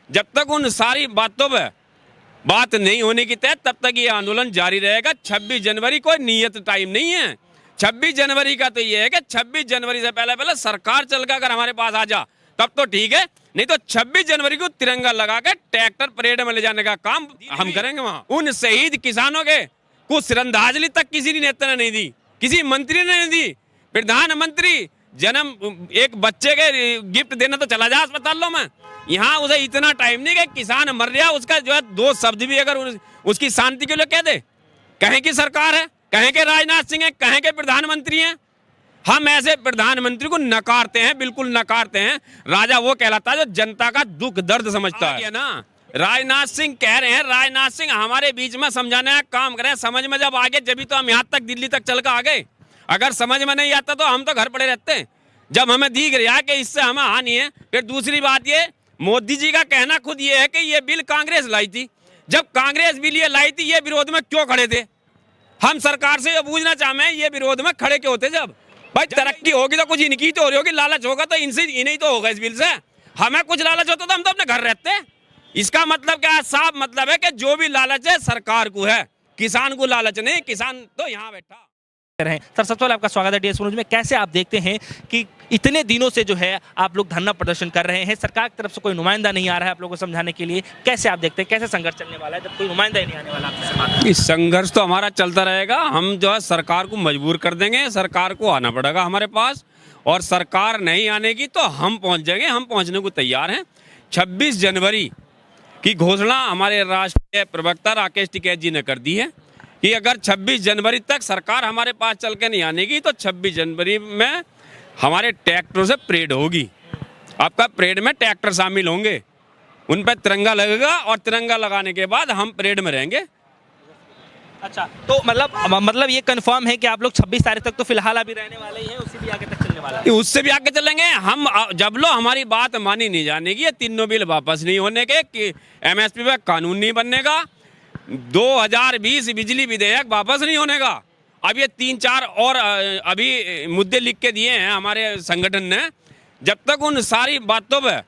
जब तक उन सारी बातों पर बात नहीं होने की तय तब तक ये आंदोलन जारी रहेगा। 26 जनवरी कोई नियत टाइम नहीं है। 26 जनवरी का तो ये है कि 26 जनवरी से पहले पहले सरकार चल के अगर हमारे पास आ जा तब तो ठीक है, नहीं तो 26 जनवरी को तिरंगा लगा के ट्रैक्टर परेड में ले जाने का काम हम करेंगे। वहां उन शहीद किसानों के कुछ श्रद्धांजलि तक किसी नेता ने नहीं दी, किसी मंत्री ने नहीं दी। प्रधानमंत्री जन्म एक बच्चे के गिफ्ट देना तो चला जा अस्पतालों में, यहाँ उसे इतना टाइम नहीं कि किसान मर रहा उसका जो है दो शब्द भी अगर उसकी शांति के लिए कह दे। कहें कि सरकार है, कहें कि राजनाथ सिंह है, कहें कि प्रधानमंत्री हैं। हम ऐसे प्रधानमंत्री को नकारते हैं, बिल्कुल नकारते हैं। राजा वो कहलाता है जो जनता का दुख दर्द समझता है ना। राजनाथ सिंह कह रहे हैं, राजनाथ सिंह हमारे बीच में समझाने का काम करें। समझ में जब आ गए जब तो हम यहाँ तक दिल्ली तक चल कर आ गए। अगर समझ में नहीं आता तो हम तो घर पड़े रहते हैं। जब हमें दिख रहा है कि इससे हमें हानि है। फिर दूसरी बात ये, मोदी जी का कहना खुद ये है कि ये बिल कांग्रेस लाई थी। जब कांग्रेस बिल ये लाई थी, ये विरोध में क्यों खड़े थे? हम सरकार से ये पूछना चाहते हैं, ये विरोध में खड़े क्यों होते? जब भाई तरक्की होगी तो कुछ इनकी तो हो रही होगी, लालच होगा तो इनसे इन्हीं तो होगा इस बिल से। हमें कुछ लालच होता तो हम तो अपने घर रहते हैं। इसका मतलब क्या है? साफ मतलब है कि जो भी लालच है सरकार को है, किसान को लालच नहीं। किसान तो यहाँ बैठा रहे। सर सबसे पहले आपका स्वागत है डीएस न्यूज में। कैसे आप देखते हैं कि इतने दिनों से जो है आप लोग धरना प्रदर्शन कर रहे हैं, सरकार की तरफ से कोई नुमाइंदा नहीं आ रहा है आप लोगों को समझाने के लिए? कैसे आप देखते हैं, कैसे संघर्ष चलने वाला है जब कोई नुमाइंदा ही नहीं आने वाला आपसे? इस संघर्ष तो हमारा चलता रहेगा। हम जो है सरकार को मजबूर कर देंगे, सरकार को आना पड़ेगा हमारे पास। और सरकार नहीं आने की तो हम पहुंच जाएंगे, हम पहुंचने को तैयार हैं। 26 जनवरी की घोषणा हमारे राष्ट्रीय प्रवक्ता राकेश टिकैत जी ने कर दी है कि अगर 26 जनवरी तक सरकार हमारे पास चल के नहीं आने की तो 26 जनवरी में हमारे ट्रैक्टरों से परेड होगी। आपका परेड में ट्रैक्टर शामिल होंगे, उन पर तिरंगा लगेगा और तिरंगा लगाने के बाद हम परेड में रहेंगे। अच्छा, तो मतलब ये कंफर्म है कि आप लोग 26 तारीख तक तो फिलहाल अभी रहने वाले ही हैं, उससे भी आगे तक चलने वाला है? उससे भी आगे चलेंगे हम। जब लो हमारी बात मानी नहीं जाने की, ये तीनों बिल वापस नहीं होने के, कि MSP पे कानून नहीं बनने का, 2020 बिजली विधेयक वापस नहीं होने का। अब ये 3-4 और अभी मुद्दे लिख के दिए हैं हमारे संगठन ने। जब तक उन सारी बातों पर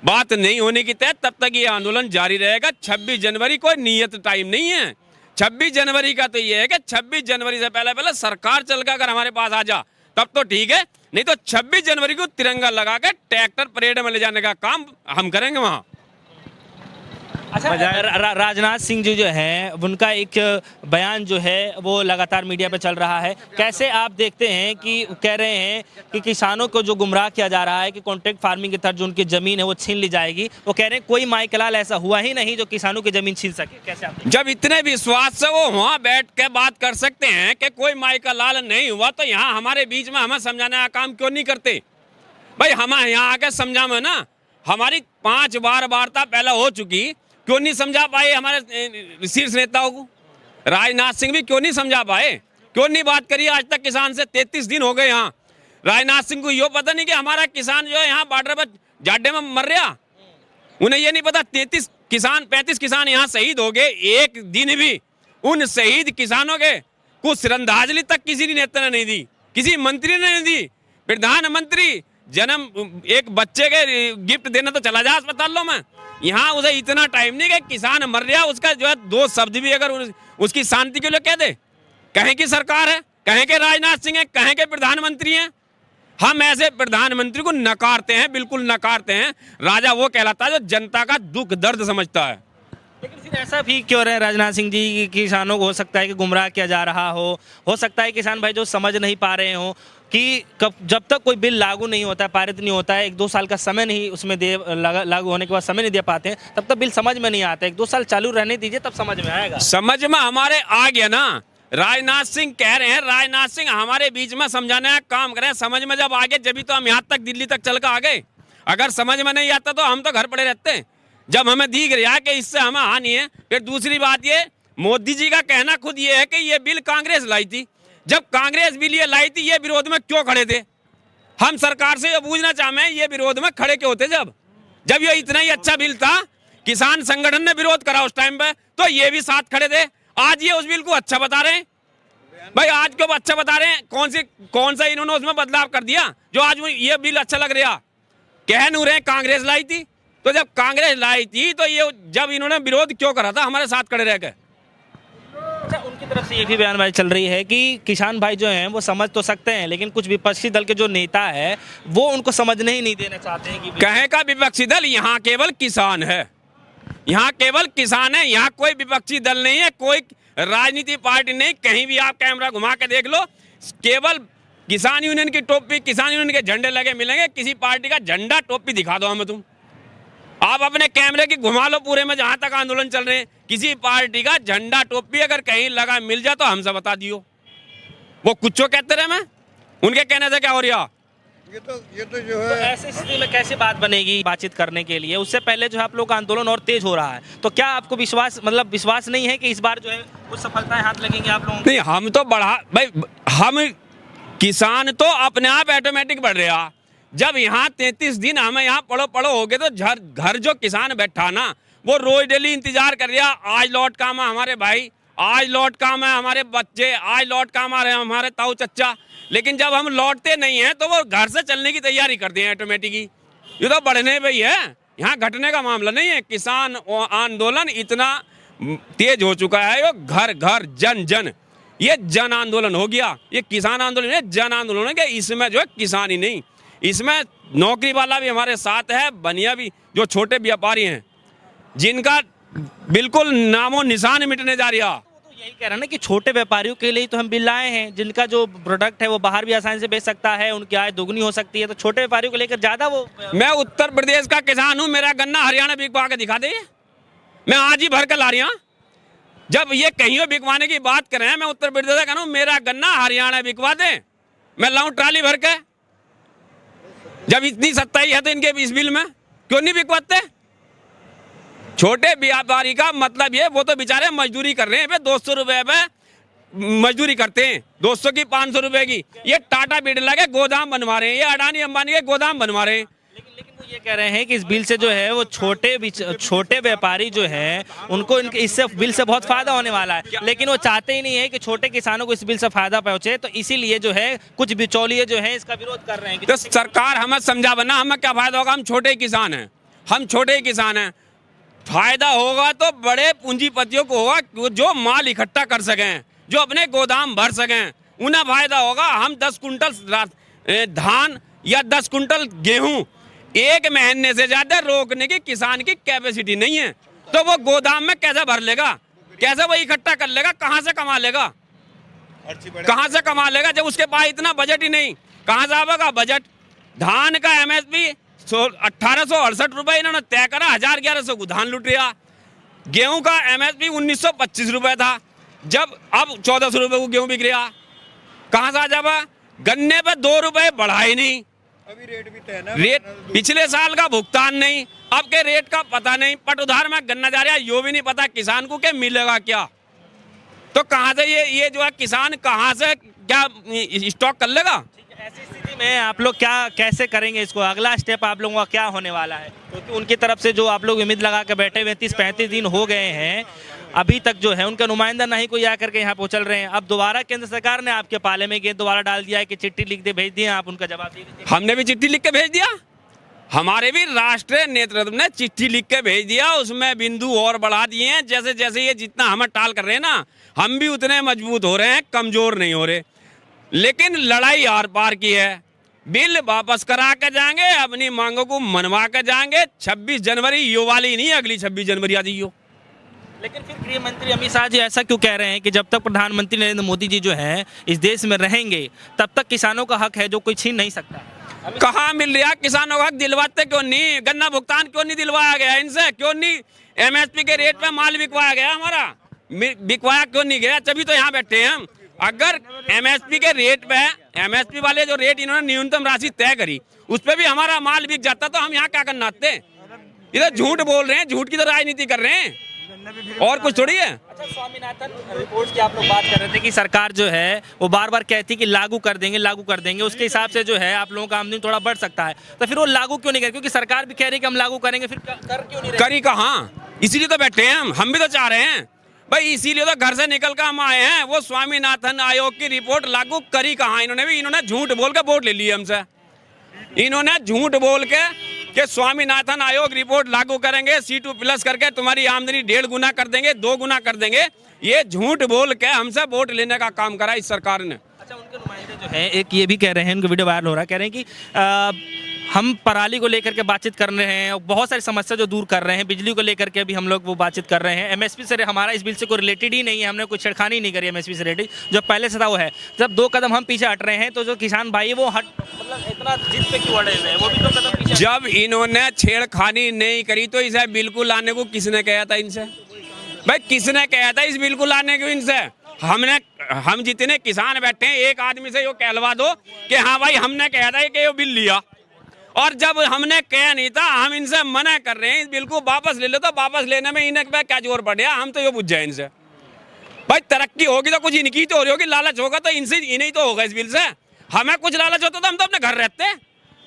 बात नहीं होने की तय तब तक ये आंदोलन जारी रहेगा। 26 जनवरी कोई नियत टाइम नहीं है। 26 जनवरी का तो ये है कि 26 जनवरी से पहले पहले सरकार चल के अगर हमारे पास आ जा तब तो ठीक है, नहीं तो 26 जनवरी को तिरंगा लगा के ट्रैक्टर परेड में ले जाने का काम हम करेंगे वहां। अच्छा, राजनाथ सिंह जी जो हैं उनका एक बयान जो है वो लगातार मीडिया पे चल रहा है। कैसे आप देखते हैं कि कह रहे हैं कि किसानों को जो गुमराह किया जा रहा है कि कॉन्ट्रैक्ट फार्मिंग के तहत जो उनकी जमीन है वो छीन ली जाएगी? वो कह रहे हैं कोई माइकलाल ऐसा हुआ ही नहीं जो किसानों की जमीन छीन सके। कैसे आप? जब इतने विश्वास से वो वहाँ बैठ के बात कर सकते हैं कि कोई माइकलाल नहीं हुआ, तो यहाँ हमारे बीच में हमें समझाने का काम क्यों नहीं करते? भाई हमें यहाँ आके समझा में ना, हमारी 5 बार वार्ता पहले हो चुकी, क्यों नहीं समझा पाए हमारे शीर्ष नेताओं को? राजनाथ सिंह भी क्यों नहीं समझा पाए? क्यों नहीं बात करी आज तक किसान से? 33 दिन हो गए यहाँ। राजनाथ सिंह को यो पता नहीं कि हमारा किसान जो है यहाँ बॉर्डर पर जाड्डे में मर रहा, उन्हें ये नहीं पता 35 किसान यहाँ शहीद हो गए। एक दिन भी उन शहीद किसानों के कुछ श्रद्धांजलि तक किसी नेता ने नहीं दी, किसी मंत्री ने नहीं दी। प्रधानमंत्री जन्म एक बच्चे के गिफ्ट देना तो चला जा अस्पतालों में, यहाँ उसे इतना टाइम नहीं कि किसान मर रहा उसका जो है दो शब्द भी अगर उसकी शांति के लिए कह दे। कहें कि सरकार है, कहें कि राजनाथ सिंह है, कहें कि प्रधानमंत्री हैं। हम ऐसे प्रधानमंत्री को नकारते हैं, बिल्कुल नकारते हैं। राजा वो कहलाता है जो जनता का दुख दर्द समझता है। लेकिन फिर ऐसा भी क्यों रहे राजनाथ सिंह जी कि किसानों को हो सकता है कि गुमराह किया जा रहा हो सकता है किसान भाई जो समझ नहीं पा रहे हो कि जब तक कोई बिल लागू नहीं होता है, पारित नहीं होता है, 1-2 साल का समय नहीं उसमें लागू होने के बाद समय नहीं दे पाते हैं, तब तक बिल समझ में नहीं आता। 1-2 साल चालू रहने दीजिए तब समझ में आएगा। समझ में हमारे आ गया ना। राजनाथ सिंह कह रहे हैं, राजनाथ सिंह हमारे बीच में समझाने का काम करें। समझ में जब आ गए जब तो हम यहाँ तक दिल्ली तक चल कर आ गए। अगर समझ में नहीं आता तो हम तो घर पड़े रहते हैं। जब हमें दिख रहा है कि इससे हमें हानि है। फिर दूसरी बात ये, मोदी जी का कहना खुद ये है कि ये बिल कांग्रेस लाई थी। जब कांग्रेस बिल ये लाई थी, ये विरोध में क्यों खड़े थे? हम सरकार से ये पूछना चाहते हैं, ये विरोध में खड़े क्यों थे? जब ये इतना ही अच्छा बिल था, किसान संगठन ने विरोध करा उस टाइम पे, तो ये भी साथ खड़े थे। आज ये उस बिल को अच्छा बता रहे हैं। भाई आज क्यों अच्छा बता रहे हैं? कौन सा इन्होंने उसमें बदलाव कर दिया जो आज ये बिल अच्छा लग रहा? कह नहीं रहे कांग्रेस लाई थी, तो जब कांग्रेस लाई थी तो ये जब इन्होंने विरोध क्यों करा था हमारे साथ खड़े रह गए? अच्छा, उनकी तरफ से ये भी बयानबाजी चल रही है कि किसान भाई जो हैं वो समझ तो सकते हैं, लेकिन कुछ विपक्षी दल के जो नेता है वो उनको समझने ही नहीं देना चाहते हैं कि कहे का विपक्षी दल, यहाँ केवल किसान है, यहाँ केवल किसान है, यहाँ कोई विपक्षी दल नहीं है, कोई राजनीति पार्टी नहीं। कहीं भी आप कैमरा घुमा के देख लो, केवल किसान यूनियन की टोपी, किसान यूनियन के झंडे लगे मिलेंगे। किसी पार्टी का झंडा टोपी दिखा दो हमें तुम, आप अपने कैमरे की घुमा लो पूरे में जहां तक आंदोलन चल रहे हैं, किसी पार्टी का झंडा टोपी अगर कहीं लगा मिल जाए तो हमसे बता दियो। वो कुछ कहते रहे, मैं उनके कहने से क्या हो रहा? ये तो जो तो है ऐसी स्थिति में कैसे बात बनेगी बातचीत करने के लिए? उससे पहले जो है आप लोग का आंदोलन और तेज हो रहा है, तो क्या आपको विश्वास नहीं है कि इस बार जो है कुछ सफलताएं हाथ लगेंगी आप लोगों को? नहीं, हम तो बढ़ा भाई, हम किसान तो अपने आप ऑटोमेटिक बढ़ रहा। जब यहाँ 33 दिन हमें यहाँ पढ़ो हो गए तो घर जो किसान बैठा ना वो रोज डेली इंतजार कर रहा, आज लौट काम है हमारे भाई, आज लौट काम है हमारे बच्चे, आज लौट काम आ रहे हैं हमारे ताऊ चच्चा। लेकिन जब हम लौटते नहीं हैं तो वो घर से चलने की तैयारी करते हैं ऑटोमेटिकली। ये तो बढ़ने पे ही है, यहाँ घटने का मामला नहीं है। किसान आंदोलन इतना तेज हो चुका है, वो घर घर जन जन, ये जन आंदोलन हो गया। ये किसान आंदोलन है, जन आंदोलन है कि इसमें जो है किसान ही नहीं, इसमें नौकरी वाला भी हमारे साथ है, बनिया भी, जो छोटे व्यापारी हैं जिनका बिल्कुल नामो निशान मिटने जा रहा। तो यही कह रहा ना कि छोटे व्यापारियों के लिए तो हम बिल लाए हैं, जिनका जो प्रोडक्ट है वो बाहर भी आसानी से बेच सकता है, उनकी आय दोगुनी हो सकती है, तो छोटे व्यापारियों को लेकर ज्यादा वो। मैं उत्तर प्रदेश का किसान हूँ, मेरा गन्ना हरियाणा बिकवा के दिखा दे, मैं आज ही भर कर ला रही हूँ। जब ये कहीं बिकवाने की बात करें, मैं उत्तर प्रदेश का कहूँ मेरा गन्ना हरियाणा बिकवा दे, मैं लाऊं ट्राली भर के। जब इतनी सत्ताई है तो इनके इस बिल में क्यों नहीं बिकवाते? छोटे व्यापारी का मतलब ये, वो तो बेचारे मजदूरी कर रहे हैं, 200 रुपए पे मजदूरी करते हैं, 200 की 500 रुपए की। ये टाटा बिरला के गोदाम बनवा रहे हैं, ये अडानी अंबानी के गोदाम बनवा रहे हैं। लेकिन वो ये कह रहे हैं कि इस बिल से जो है वो छोटे व्यापारी जो हैं उनको इससे बिल से बहुत फायदा होने वाला है, लेकिन वो चाहते ही नहीं है कि छोटे किसानों को इस बिल से फायदा पहुंचे, तो इसीलिए जो है कुछ बिचौलिए जो है इसका विरोध कर रहे हैं। तो सरकार हमें समझा बना, हमें क्या फायदा होगा? हम छोटे किसान हैं, हम छोटे किसान हैं। फायदा होगा तो बड़े पूंजीपतियों को होगा, जो माल इकट्ठा कर सकें, जो अपने गोदाम भर सकें, उन्हें फायदा होगा। हम 10 कुंटल धान या 10 कुंटल गेहूं एक महीने से ज्यादा रोकने की किसान की कैपेसिटी नहीं है, तो वो गोदाम में कैसे भर लेगा, कैसे वो इकट्ठा कर लेगा, कहां से कमा लेगा, कहां से कमा लेगा? जब उसके पास इतना बजट ही नहीं, कहां से आएगा बजट? धान का MSP 1868 रुपए इन्होंने तय करा, 1100 को धान लुट रहा। गेहूं का MSP 1925 रुपए था, जब अब 1400 रुपए को गेहूं बिक रहा। कहां से आ जाएगा? गन्ने पे 2 रुपए बढ़ा ही नहीं, अभी रेट भी तय ना, रेट पिछले साल का भुगतान नहीं, अब के रेट का पता नहीं, पट उधार में गन्ना जा रहा है, यो भी नहीं पता किसान को क्या मिलेगा क्या। तो कहां से ये जो है किसान कहां से क्या स्टॉक कर लेगा? ऐसी स्थिति में आप लोग क्या कैसे करेंगे इसको? अगला स्टेप आप लोगों का क्या होने वाला है? क्योंकि उनकी तरफ से जो आप लोग उम्मीद लगा के बैठे हुए 30-35 दिन हो गए हैं, अभी तक जो है उनका नुमाइंदा नहीं कोई आकर के यहाँ पहुँचल रहे हैं। अब दोबारा केंद्र सरकार ने आपके पाले में गेंद दोबारा डाल दिया है कि चिट्ठी लिख दे भेज दिए, आप उनका जवाब दे दीजिए। हमने भी चिट्ठी लिख के भेज दिया, हमारे भी राष्ट्रीय नेतृत्व ने चिट्ठी लिख के भेज दिया, उसमें बिंदु और बढ़ा दिए हैं। जैसे जैसे ये जितना हमें टाल कर रहे हैं ना, हम भी उतने मजबूत हो रहे हैं, कमजोर नहीं हो रहे। लेकिन लड़ाई आर पार की है, बिल वापस करा के जाएंगे, अपनी मांगों को मनवा के जाएंगे। 26 जनवरी यो वाली नहीं, अगली 26 जनवरी आ जाइयो। लेकिन फिर गृह मंत्री अमित शाह जी ऐसा क्यों कह रहे हैं कि जब तक प्रधानमंत्री नरेंद्र मोदी जी जो हैं इस देश में रहेंगे तब तक किसानों का हक है जो कोई छीन नहीं सकता? कहाँ मिल रहा किसानों का हक? दिलवाते क्यों नहीं? गन्ना भुगतान क्यों नहीं दिलवाया गया इनसे? क्यों नहीं MSP के रेट पे माल बिकवाया गया? हमारा बिकवाया क्यों नहीं गया? तभी तो यहाँ बैठे हैं हम। अगर MSP के रेट पे, MSP वाले जो रेट इन्होंने न्यूनतम राशि तय करी उस पर भी हमारा माल बिक जाता तो हम यहाँ क्या करना आते? इधर झूठ बोल रहे हैं, झूठ की तो राजनीति कर रहे हैं, और कुछ थोड़ी है। अच्छा, स्वामीनाथन रिपोर्ट की आप लोग बात कर रहे थे कि सरकार जो है वो बार बार कहती कि लागू कर देंगे, उसके हिसाब से जो है आप लोगों का आमदनी थोड़ा बढ़ सकता है, तो फिर वो लागू क्यों नहीं कर? क्योंकि सरकार भी कह रही है कि हम लागू करेंगे, फिर कर क्यों नहीं? करी कहाँ? इसीलिए तो बैठे हैं हम भी तो चाह रहे हैं भाई, इसीलिए तो घर से निकल कर हम आए हैं। वो स्वामीनाथन आयोग की रिपोर्ट लागू करी कहाँ? इन्होंने झूठ बोल के वोट ले लिए हमसे, इन्होंने झूठ बोल के कि स्वामीनाथन आयोग रिपोर्ट लागू करेंगे, C2+ करके तुम्हारी आमदनी 1.5 गुना कर देंगे, 2 गुना कर देंगे, ये झूठ बोल के हमसे वोट लेने का काम करा इस सरकार ने। अच्छा, उनके नुमाइंदे जो हैं एक ये भी कह रहे हैं, उनका वीडियो वायरल हो रहा है, कह रहे हैं कि हम पराली को लेकर के बातचीत कर रहे हैं, बहुत सारी समस्या जो दूर कर रहे हैं, बिजली को लेकर के भी हम लोग वो बातचीत कर रहे हैं, एमएसपी से हमारा इस बिल से कोई रिलेटेड ही नहीं है, हमने कोई छेड़खानी नहीं करी एमएसपी से रिलेटेड, जो पहले से था वो है। जब 2 कदम हम पीछे हट रहे हैं तो जो किसान भाई है वो मतलब इतना जिद पे क्यों अड़े हुए हैं, वो भी 2 कदम पीछे। जब इन्होंने छेड़खानी नहीं करी तो इसे बिल्कुल लाने को किसने कहा था इनसे? भाई किसने कहा था इस बिल्कुल लाने को इनसे? हम जितने किसान बैठे हैं, एक आदमी से यो कहलवा दो कि हाँ भाई हमने कहा था कि ये बिल लिया, और जब हमने कहा नहीं था, हम इनसे मना कर रहे हैं इस बिल को वापस ले लो, तो वापस लेने में इन्हें क्या जोर पड़ गया? हम तो ये बुझ जाए इनसे। भाई तरक्की होगी तो कुछ इनकी तो हो रही होगी, लालच होगा तो इनसे इन्हीं तो होगा इस बिल से। हमें कुछ लालच होता तो हम तो अपने घर रहते।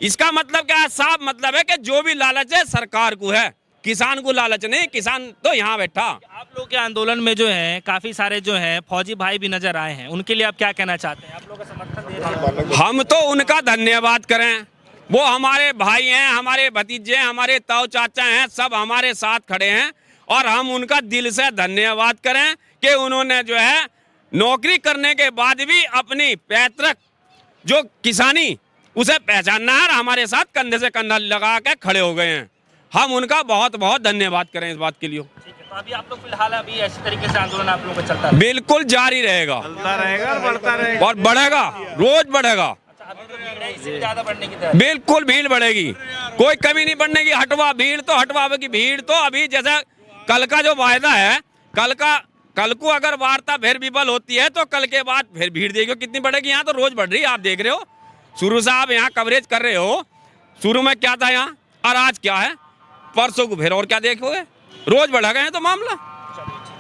इसका मतलब क्या है? साफ मतलब है कि जो भी लालच है सरकार को है, किसान को लालच नहीं। किसान तो यहाँ बैठा। आप लोग के आंदोलन में जो है काफी सारे जो हैं फौजी भाई भी नजर आए हैं, उनके लिए आप क्या कहना चाहते हैं? आप लोग का समर्थन दे रहे हैं। हम तो उनका धन्यवाद करें, वो हमारे भाई हैं, हमारे भतीजे हैं, हमारे ताऊ चाचा हैं, सब हमारे साथ खड़े हैं, और हम उनका दिल से धन्यवाद करें कि उन्होंने जो है नौकरी करने के बाद भी अपनी पैतृक जो किसानी उसे पहचानना है, और हमारे साथ कंधे से कंधा लगा के खड़े हो गए हैं। हम उनका बहुत बहुत धन्यवाद करें इस बात के लिए। ठीक है, तो अभी आप लोग फिलहाल अभी इसी तरीके से आंदोलन आप लोगों का चलता है? बिल्कुल जारी रहेगा, चलता रहेगा और बढ़ता रहेगा और बढ़ेगा, रोज बढ़ेगा। इससे भी ज्यादा बढ़ने की तरफ बिल्कुल भीड़ बढ़ेगी, कोई कमी नहीं बढ़ने की। हटवा भीड़ तो हटवा की भीड़ तो अभी जैसा कल का जो वायदा है, कल को अगर वार्ता फिर विफल होती है तो कल के बाद फिर भीड़ देखो कितनी बढ़ेगी। यहाँ तो रोज बढ़ रही है, आप देख रहे हो। शुरू से आप यहाँ कवरेज कर रहे हो, शुरू में क्या था यहाँ और आज क्या है, परसों को फिर और क्या देखोगे, रोज बढ़ा गए हैं तो मामला।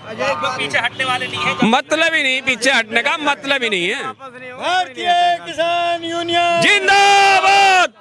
आप लोग पीछे हटने वाले नहीं है? मतलब ही नहीं, पीछे हटने का मतलब ही नहीं है। भारतीय किसान यूनियन जिंदाबाद।